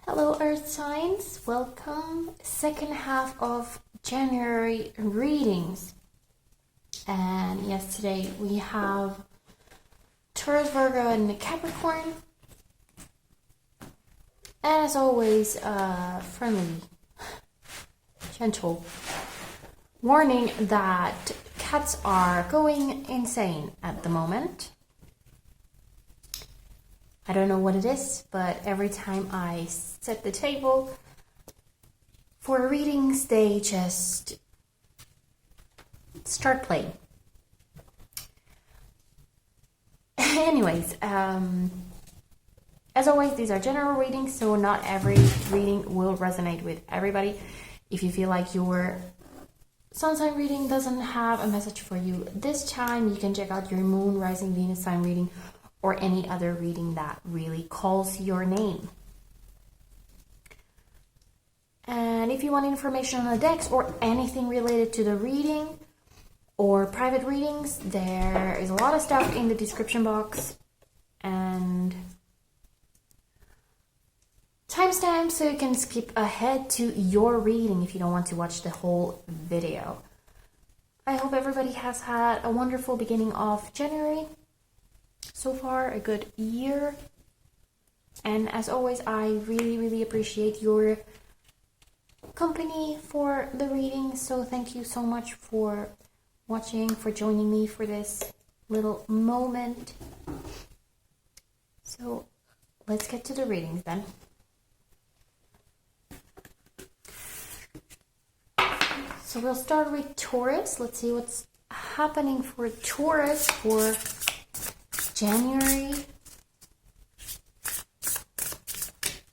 Hello Earth signs, welcome. Second half of January readings. And yes, today we have Taurus, Virgo and Capricorn. And as always, friendly, gentle warning that cats are going insane at the moment. I don't know what it is, but every time I set the table for readings, they just start playing. Anyways, as always, these are general readings, so not every reading will resonate with everybody. If you feel like your sun sign reading doesn't have a message for you this time, you can check out your moon, rising, Venus sign reading, or any other reading that really calls your name. And if you want information on the decks or anything related to the reading or private readings, there is a lot of stuff in the description box and timestamps so you can skip ahead to your reading if you don't want to watch the whole video. I hope everybody has had a wonderful beginning of January. So far, a good year. And as always, I really appreciate your company for the reading. So thank you so much for watching, for joining me for this little moment. So let's get to the readings then. So we'll start with Taurus. Let's see what's happening for Taurus for January,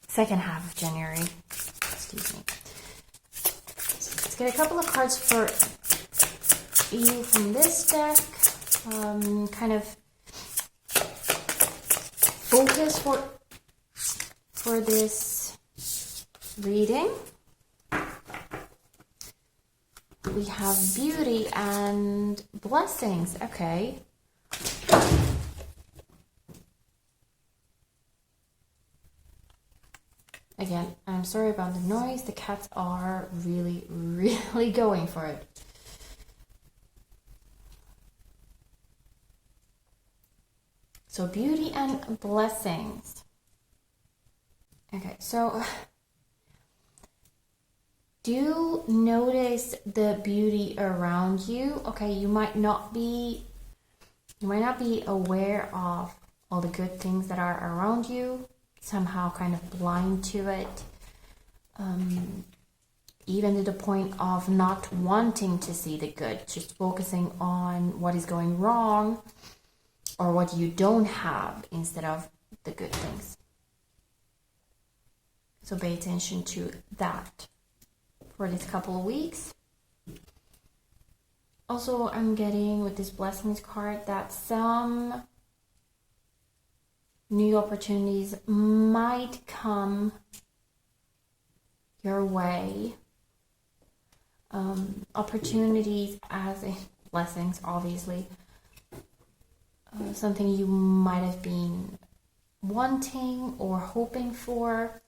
second half of January, excuse me. So let's get a couple of cards for you from this deck, kind of focus for this reading. We have beauty and blessings, okay. Again, I'm sorry about the noise. The cats are really going for it. So beauty and blessings. Okay, so do you notice the beauty around you? Okay, you might not be aware of all the good things that are around you. Somehow kind of blind to it, even to the point of not wanting to see the good, just focusing on what is going wrong or what you don't have instead of the good things. So pay attention to that for this couple of weeks. Also, I'm getting with this blessings card that some new opportunities might come your way. Opportunities as in blessings, obviously. Something you might have been wanting or hoping for.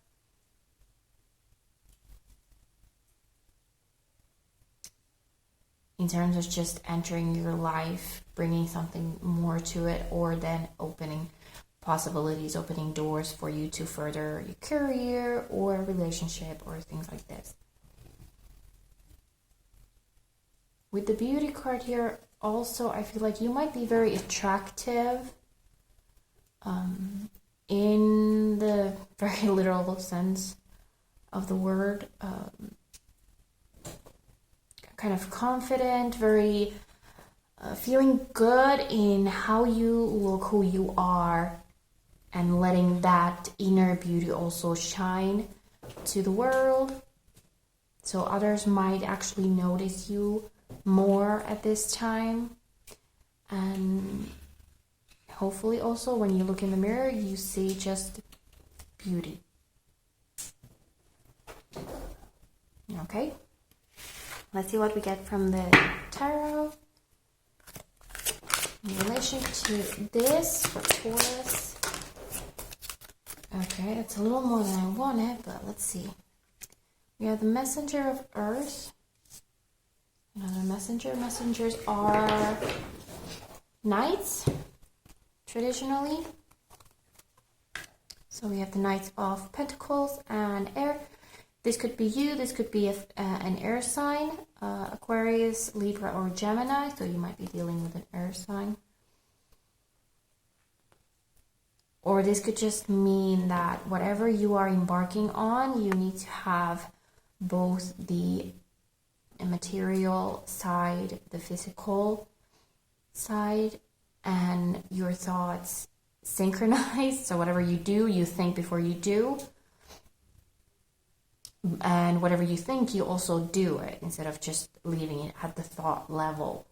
In terms of just entering your life, bringing something more to it, or then opening possibilities, opening doors for you to further your career or relationship or things like this. With the beauty card here, also, I feel like you might be very attractive in the very literal sense of the word. Kind of confident, very feeling good in how you look, who you are, and letting that inner beauty also shine to the world. So others might actually notice you more at this time. And hopefully also when you look in the mirror, you see just beauty. Okay. Let's see what we get from the tarot in relation to this for Taurus. Okay, it's a little more than I wanted, but let's see. We have the Messenger of Earth. Another messenger. Messengers are knights, traditionally. So we have the Knights of Pentacles and Air. This could be you. This could be an air sign, Aquarius, Libra, or Gemini. So you might be dealing with an air sign. Or this could just mean that whatever you are embarking on, you need to have both the material side, the physical side, and your thoughts synchronized. So whatever you do, you think before you do. And whatever you think, you also do it instead of just leaving it at the thought level.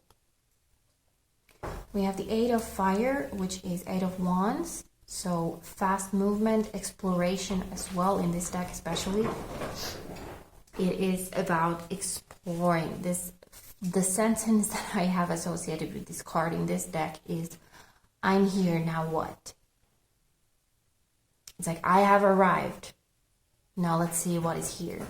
We have the Eight of Fire, which is Eight of Wands. So fast movement, exploration as well in this deck especially. It is about exploring. The sentence that I have associated with this card in this deck is, I'm here, now what? It's like, I have arrived. Now let's see what is here.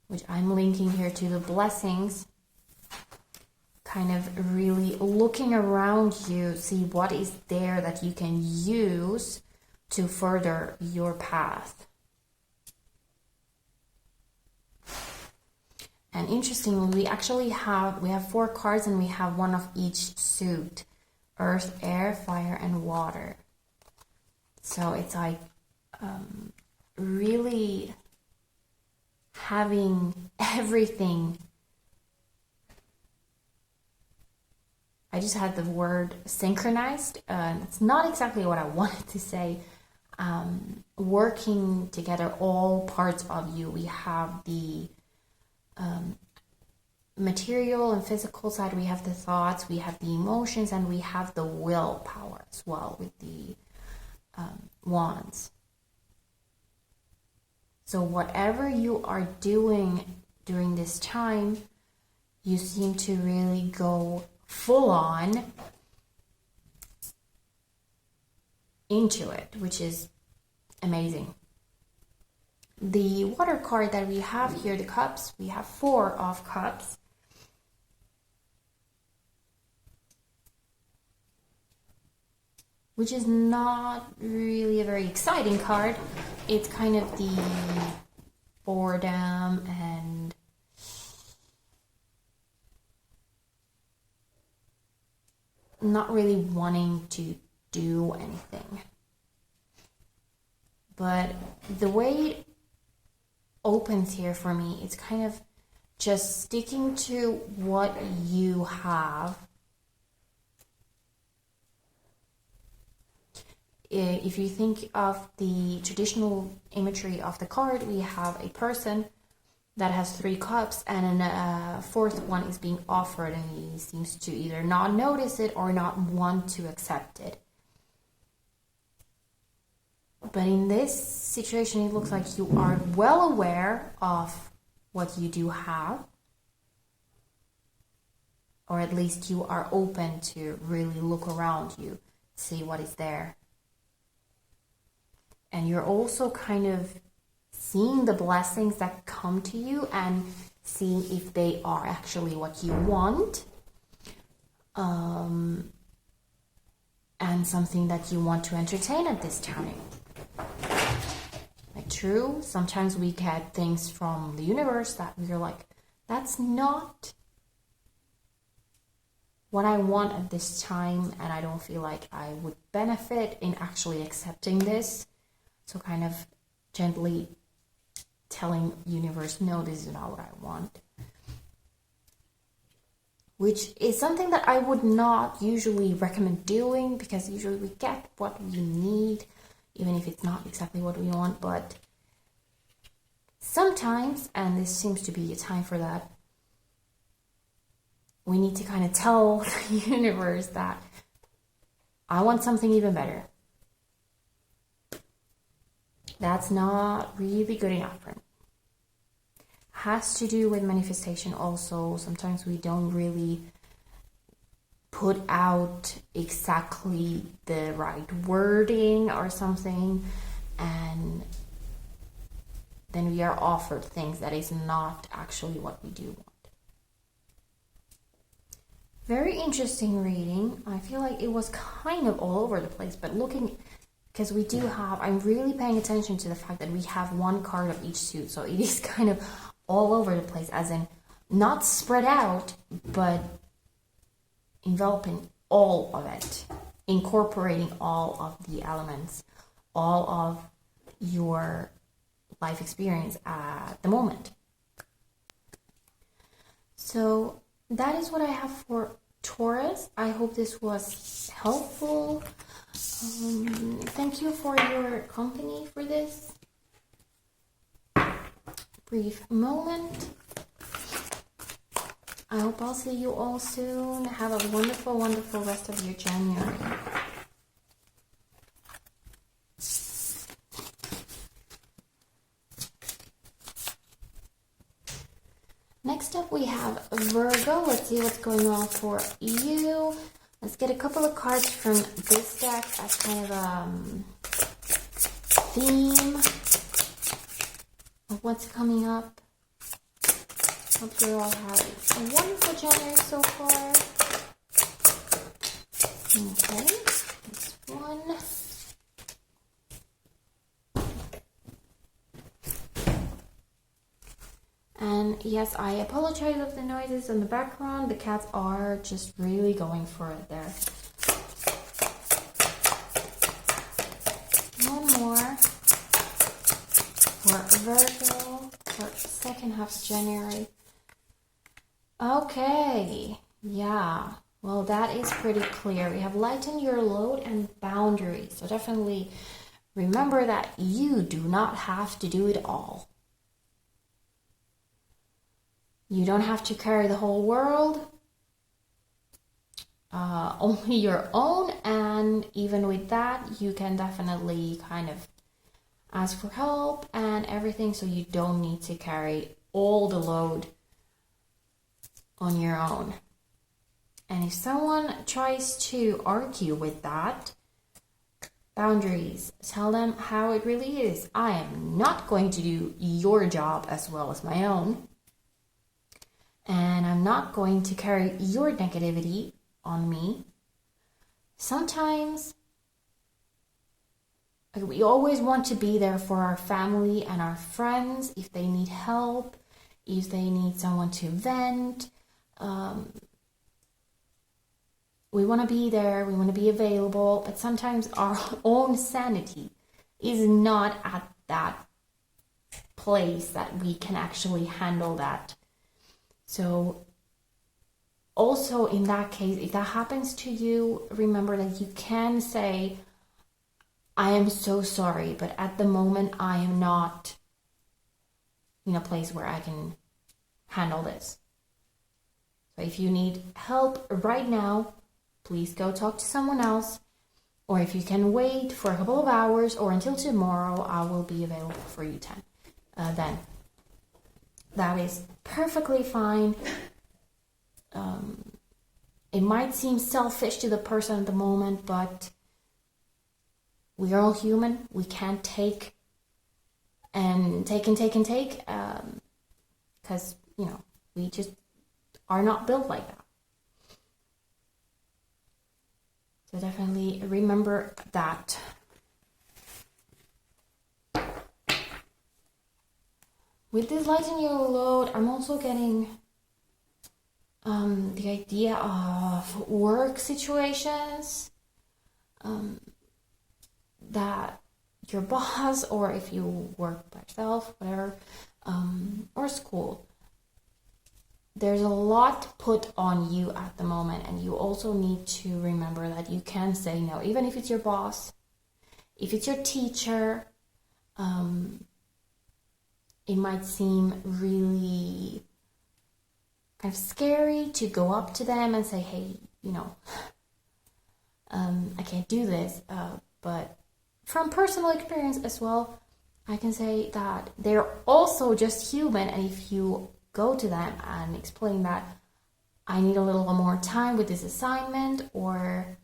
Which I'm linking here to the blessings. Kind of really looking around you, see what is there that you can use to further your path. And interestingly, we have 4 cards and we have one of each suit: earth, air, fire, and water. So it's like really having everything. I just had the word synchronized. It's not exactly what I wanted to say. Working together, all parts of you. We have the material and physical side. We have the thoughts, we have the emotions, and we have the willpower as well with the wands. So whatever you are doing during this time, you seem to really go full on into it, which is amazing. The water card that we have here, the cups, we have 4 of cups. Which is not really a very exciting card. It's kind of the boredom and not really wanting to do anything. But the way it opens here for me, it's kind of just sticking to what you have. If you think of the traditional imagery of the card, we have a person that has 3 cups and a 4th one is being offered, and he seems to either not notice it or not want to accept it. But in this situation, it looks like you are well aware of what you do have, or at least you are open to really look around you, see what is there. And you're also kind of seeing the blessings that come to you and seeing if they are actually what you want. And something that you want to entertain at this time. Like, true, sometimes we get things from the universe that we're like, that's not what I want at this time, and I don't feel like I would benefit in actually accepting this. So kind of gently telling universe, no, this is not what I want. Which is something that I would not usually recommend doing, because usually we get what we need, even if it's not exactly what we want. But sometimes, and this seems to be a time for that, we need to kind of tell the universe that I want something even better. That's not really good enough for me. Has to do with manifestation also. Sometimes we don't really put out exactly the right wording or something, and then we are offered things that is not actually what we do want. Very interesting reading. I feel like it was kind of all over the place, but looking, because we do have, I'm really paying attention to the fact that we have one card of each suit, so it is kind of all over the place, as in not spread out, but enveloping all of it, incorporating all of the elements, all of your life experience at the moment. So that is what I have for Taurus. I hope this was helpful. Thank you for your company for this brief moment. I hope I'll see you all soon. Have a wonderful, wonderful rest of your January. Next up we have Virgo. Let's see what's going on for you. Let's get a couple of cards from this deck as kind of a theme of what's coming up. Hope you're all having a wonderful January so far. Okay, this one. And yes, I apologize of the noises in the background. The cats are just really going for it there. One more for Virgo for second half of January. Okay, yeah. Well, that is pretty clear. We have lighten your load and boundaries. So definitely remember that you do not have to do it all. You don't have to carry the whole world, only your own, and even with that, you can definitely kind of ask for help and everything, so you don't need to carry all the load on your own. And if someone tries to argue with that, boundaries, tell them how it really is. I am not going to do your job as well as my own. And I'm not going to carry your negativity on me. Sometimes we always want to be there for our family and our friends if they need help, if they need someone to vent. We want to be there, we want to be available, but sometimes our own sanity is not at that place that we can actually handle that. So also in that case, if that happens to you, remember that you can say, I am so sorry, but at the moment I am not in a place where I can handle this. So if you need help right now, please go talk to someone else. Or if you can wait for a couple of hours or until tomorrow, I will be available for you then. That is perfectly fine. It might seem selfish to the person at the moment, but we are all human. We can't take and take, because, we just are not built like that. So definitely remember that. With this lighten your load, I'm also getting the idea of work situations that your boss, or if you work by yourself, whatever, or school, there's a lot put on you at the moment, and you also need to remember that you can say no, even if it's your boss, if it's your teacher. It might seem really kind of scary to go up to them and say, hey, I can't do this. But from personal experience as well, I can say that they're also just human. And if you go to them and explain that I need a little more time with this assignment, or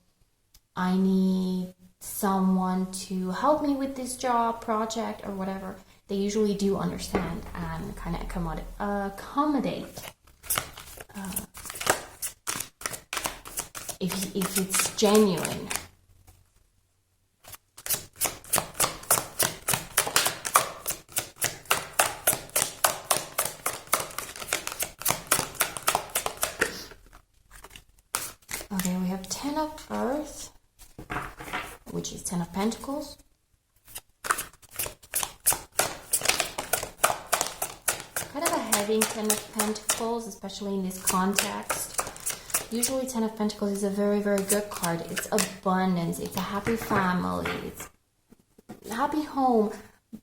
I need someone to help me with this job, project, or whatever. They usually do understand and kind of accommodate if it's genuine. Okay, we have 10 of Earth, which is 10 of Pentacles. Kind of a heavy 10 of Pentacles, especially in this context. Usually 10 of Pentacles is a very, very good card. It's abundance, it's a happy family, it's a happy home,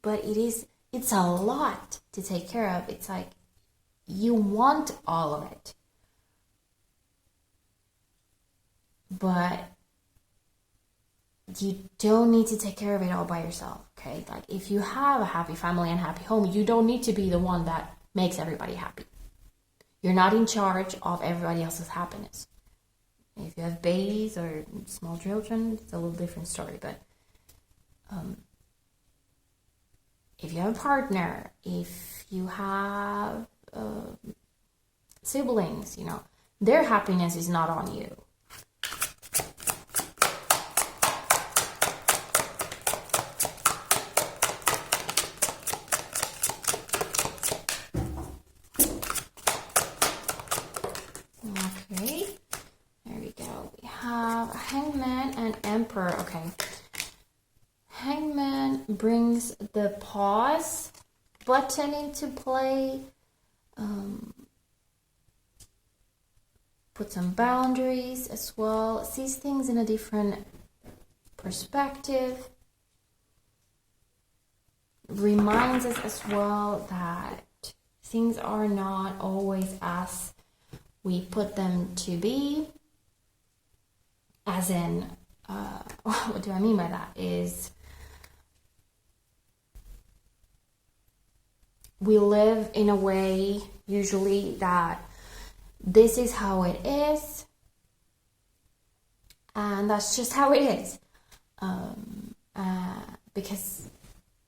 but it's a lot to take care of. It's like you want all of it. But you don't need to take care of it all by yourself, okay? Like, if you have a happy family and happy home, you don't need to be the one that makes everybody happy. You're not in charge of everybody else's happiness. If you have babies or small children, it's a little different story. But if you have a partner, if you have siblings, you know, their happiness is not on you. Okay, there we go. We have Hangman and Emperor. Okay. Hangman brings the pause button into play. Put some boundaries as well. Sees things in a different perspective. Reminds us as well that things are not always as we put them to be. As in, what do I mean by that? Is we live in a way usually that this is how it is, and that's just how it is, because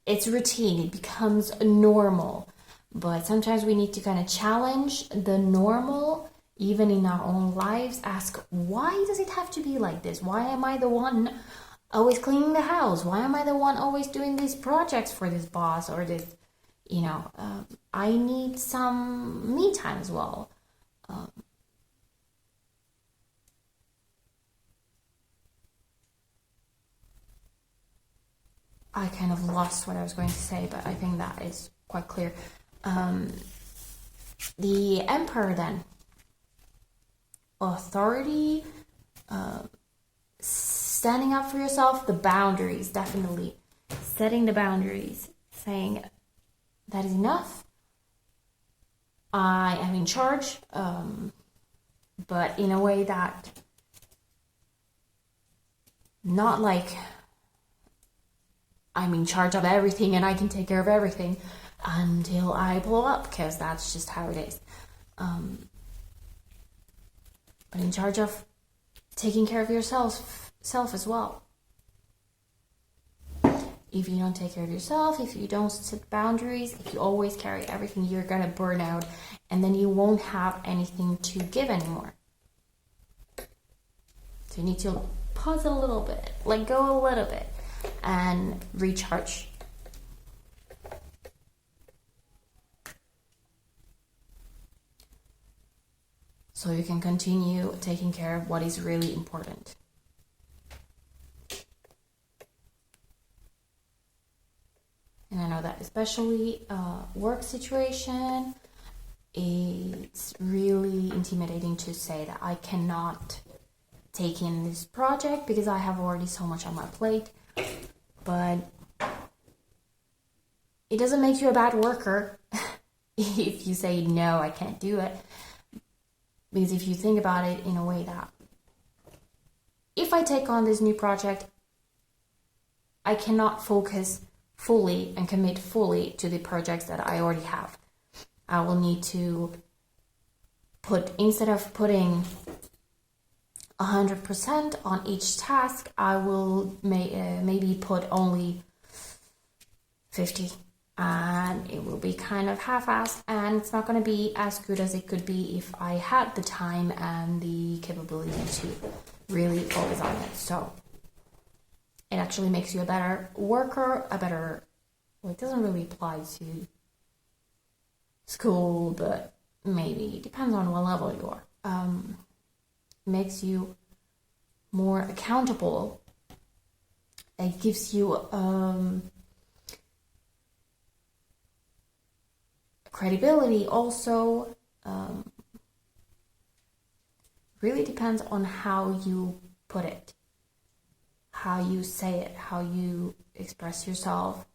it's routine, it becomes normal. But sometimes we need to kind of challenge the normal, even in our own lives. Ask, why does it have to be like this? Why am I the one always cleaning the house? Why am I the one always doing these projects for this boss or this, you know, I need some me time as well. I kind of lost what I was going to say, but I think that is quite clear. The Emperor then. Authority, standing up for yourself, the boundaries, definitely. Setting the boundaries, saying that is enough. I am in charge, but in a way that not like I'm in charge of everything and I can take care of everything until I blow up, because that's just how it is. But in charge of taking care of yourself as well. If you don't take care of yourself, if you don't set boundaries, if you always carry everything, you're going to burn out, and then you won't have anything to give anymore. So you need to pause it a little bit, let go a little bit, and recharge. So you can continue taking care of what is really important. And I know that especially work situation, it's really intimidating to say that I cannot take in this project because I have already so much on my plate. But it doesn't make you a bad worker if you say, no, I can't do it. Because if you think about it in a way that if I take on this new project, I cannot focus fully and commit fully to the projects that I already have. I will need to instead of putting 100% on each task, I will maybe put only 50, and it will be kind of half-assed, and it's not going to be as good as it could be if I had the time and the capability to really focus on it. So it actually makes you a better worker, well, it doesn't really apply to school, but maybe it depends on what level you are. Makes you more accountable. It gives you credibility also. Really depends on how you put it, how you say it, how you express yourself.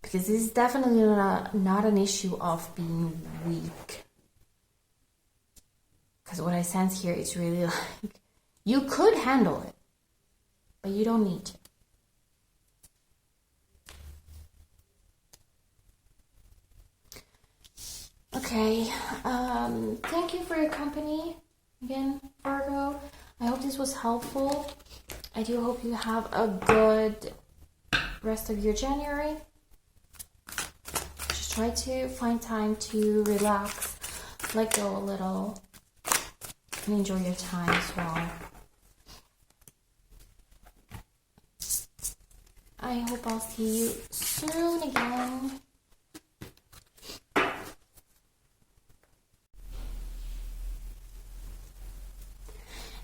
Because this is definitely not an issue of being weak. Because what I sense here is really like, you could handle it, but you don't need to. Okay, thank you for your company again, Virgo. I hope this was helpful. I do hope you have a good rest of your January. Just try to find time to relax, let go a little, and enjoy your time as well. I hope I'll see you soon again.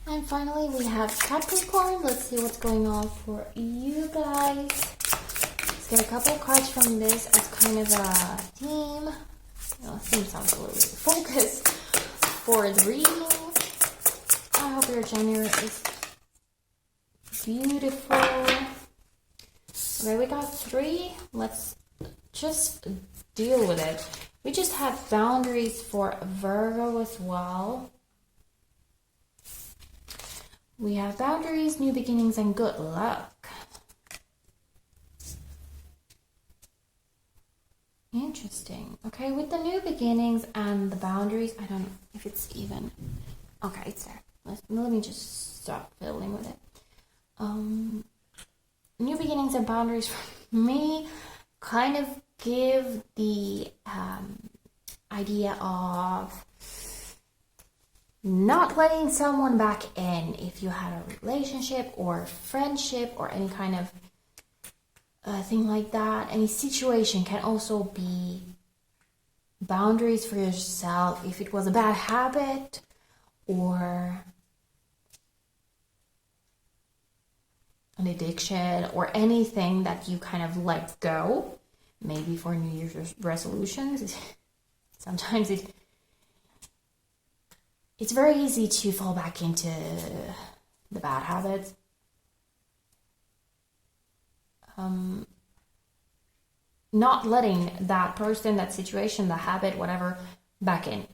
And finally, we have Capricorn. Let's see what's going on for you guys. Let's get a couple cards from this as kind of a theme. Theme sounds a little bit focused for the reading. I hope your January is beautiful. Okay, we got 3. Let's just deal with it. We just had boundaries for Virgo as well. We have boundaries, new beginnings, and good luck. Interesting. Okay, with the new beginnings and the boundaries, I don't know if it's even... Okay, it's there. Let me just stop fiddling with it. New beginnings and boundaries for me kind of give the idea of not letting someone back in. If you had a relationship or friendship or any kind of thing like that, any situation can also be boundaries for yourself. If it was a bad habit or an addiction or anything that you kind of let go, maybe for New Year's resolutions, sometimes it's very easy to fall back into the bad habits. Not letting that person, that situation, the habit, whatever, back in.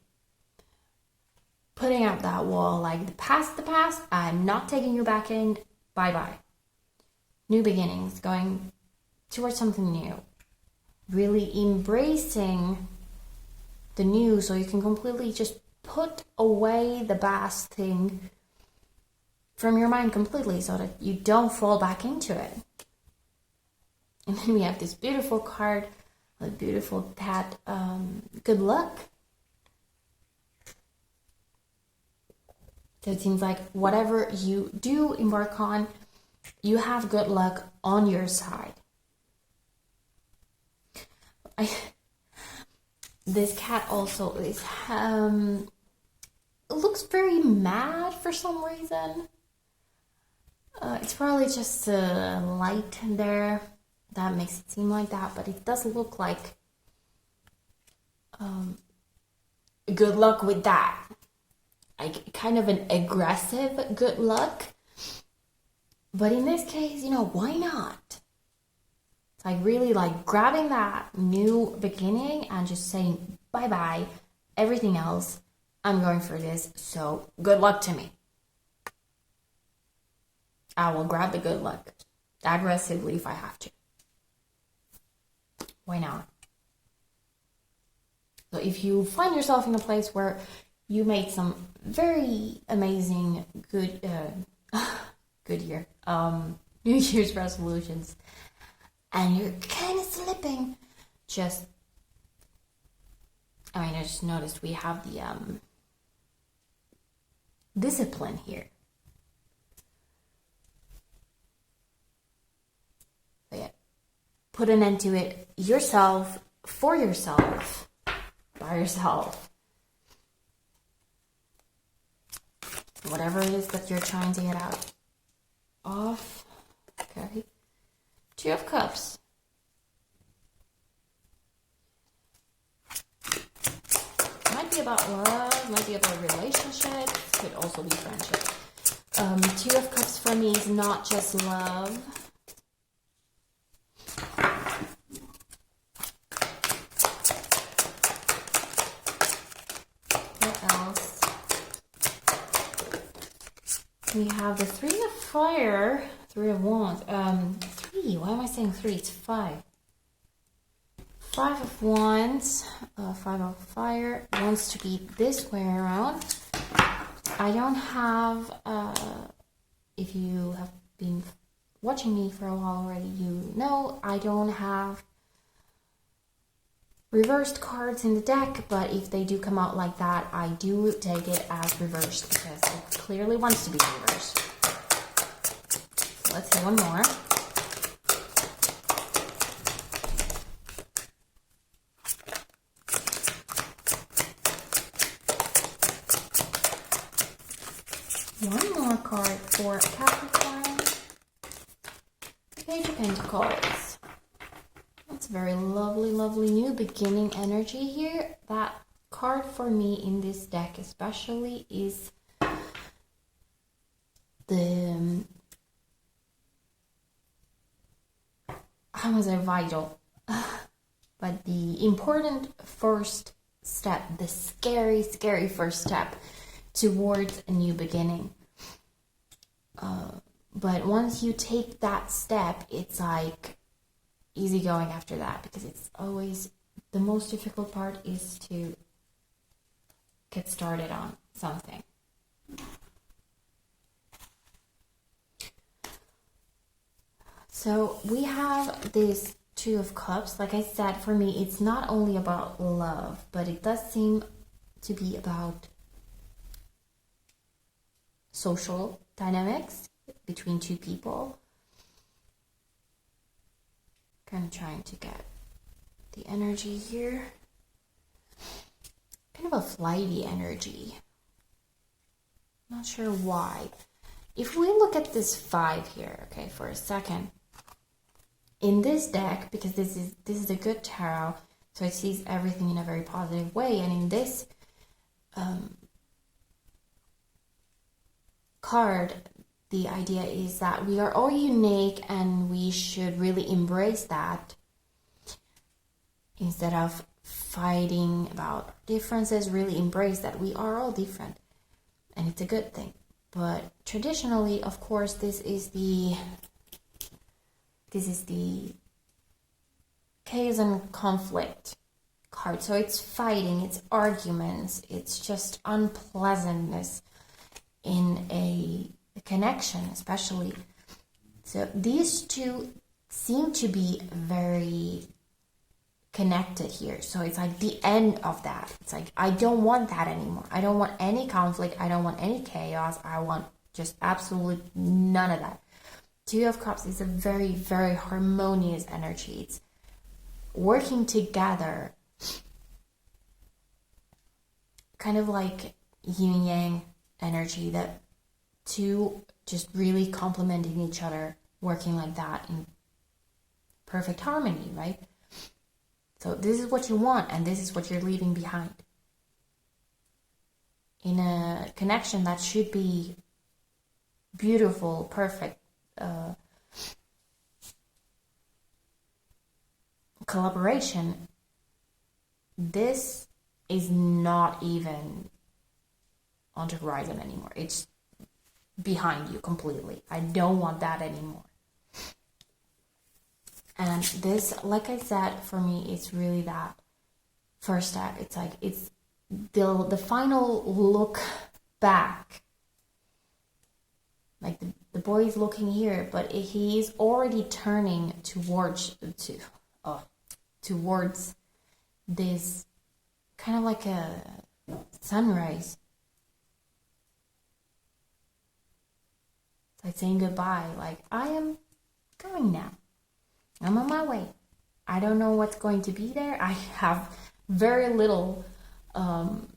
Putting up that wall, like the past, I'm not taking you back in, bye-bye. New beginnings, going towards something new. Really embracing the new so you can completely just put away the past thing from your mind completely so that you don't fall back into it. And then we have this beautiful card, a beautiful tat, good luck. So it seems like whatever you do embark on, you have good luck on your side. This cat also is looks very mad for some reason. It's probably just a light there that makes it seem like that, but it does look like good luck with that. Like kind of an aggressive good luck. But in this case, why not? It's like really like grabbing that new beginning and just saying bye-bye, everything else, I'm going for this, so good luck to me. I will grab the good luck aggressively if I have to. Why not? So if you find yourself in a place where you made some very amazing good year New Year's resolutions and you're kind of slipping, I just noticed we have the discipline here. So yeah, put an end to it yourself, for yourself, by yourself. Whatever it is that you're trying to get out of. Okay. Two of Cups. Might be about love, might be about relationships, could also be friendship. Two of Cups for me is not just love. What else? We have the Three of Fire, Three of Wands. Why am I saying 3? It's 5. 5 of Wands, 5 of Fire, wants to be this way around. I don't have, if you have been watching me for a while already, you know I don't have reversed cards in the deck, but if they do come out like that, I do take it as reversed because it clearly wants to be reversed. So let's see one more. One more card for Capricorn. Page of Pentacles. That's very lovely, lovely new beginning energy here. That card for me in this deck especially is the, I was vital, but the important first step, the scary, scary first step towards a new beginning. But once you take that step, it's like easy going after that, because it's always the most difficult part is to get started on something. So we have this Two of Cups. Like I said, for me, it's not only about love, but it does seem to be about social dynamics between two people. Kind of trying to get the energy here. Kind of a flighty energy. Not sure why. If we look at this 5 here, okay, for a second. In this deck, because this is a good tarot, so it sees everything in a very positive way, and in this card, the idea is that we are all unique and we should really embrace that instead of fighting about differences. Really embrace that we are all different, and it's a good thing. But traditionally, of course, this is the chaos and conflict card. So it's fighting, it's arguments, it's just unpleasantness in a connection, especially. So these two seem to be very connected here. So it's like the end of that. It's like, I don't want that anymore. I don't want any conflict. I don't want any chaos. I want just absolutely none of that. Two of Cups is a very, very harmonious energy. It's working together, kind of like yin and yang energy, that two just really complementing each other, working like that in perfect harmony, right? So this is what you want, and this is what you're leaving behind. In a connection that should be beautiful, perfect, collaboration, this is not even on the horizon anymore. It's behind you completely. I don't want that anymore. And this, like I said, for me, it's really that first step. It's like it's the final look back. Like the boy is looking here, but he's already turning towards this kind of like a sunrise. It's like saying goodbye. Like, I am going now. I'm on my way. I don't know what's going to be there. I have very little on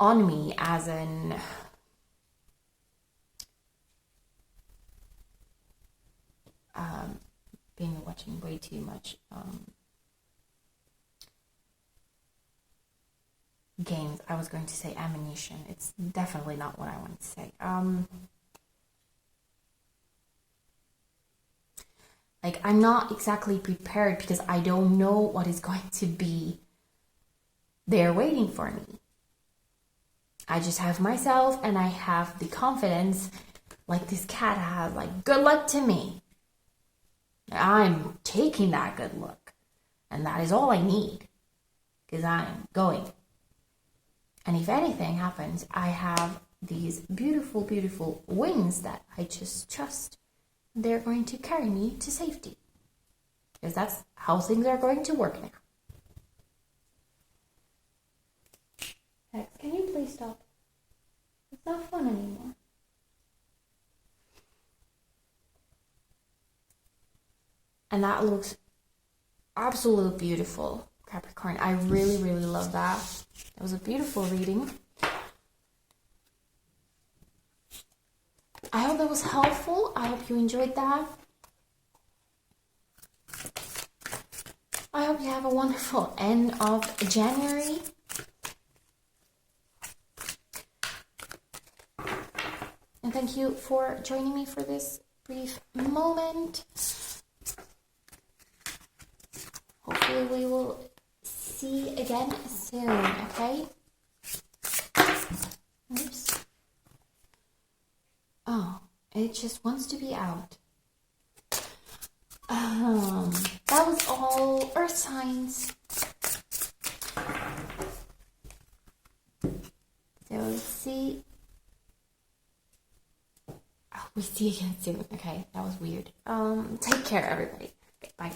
me, as in been watching way too much games. I was going to say ammunition. It's definitely not what I wanted to say. Like, I'm not exactly prepared because I don't know what is going to be there waiting for me. I just have myself and I have the confidence, like this cat has, like, good luck to me. I'm taking that good luck. And that is all I need. Because I'm going. And if anything happens, I have these beautiful, beautiful wings that I just trust. They're going to carry me to safety. Because that's how things are going to work now. Hex, can you please stop? It's not fun anymore. And that looks absolutely beautiful, Capricorn. I really, really love that. That was a beautiful reading. I hope that was helpful. I hope you enjoyed that. I hope you have a wonderful end of January. And thank you for joining me for this brief moment. Hopefully we will see again soon, okay? Oops. Oh, it just wants to be out. That was all Earth signs. So see. Oh, we see again soon. Okay, that was weird. Take care, everybody. Okay, bye.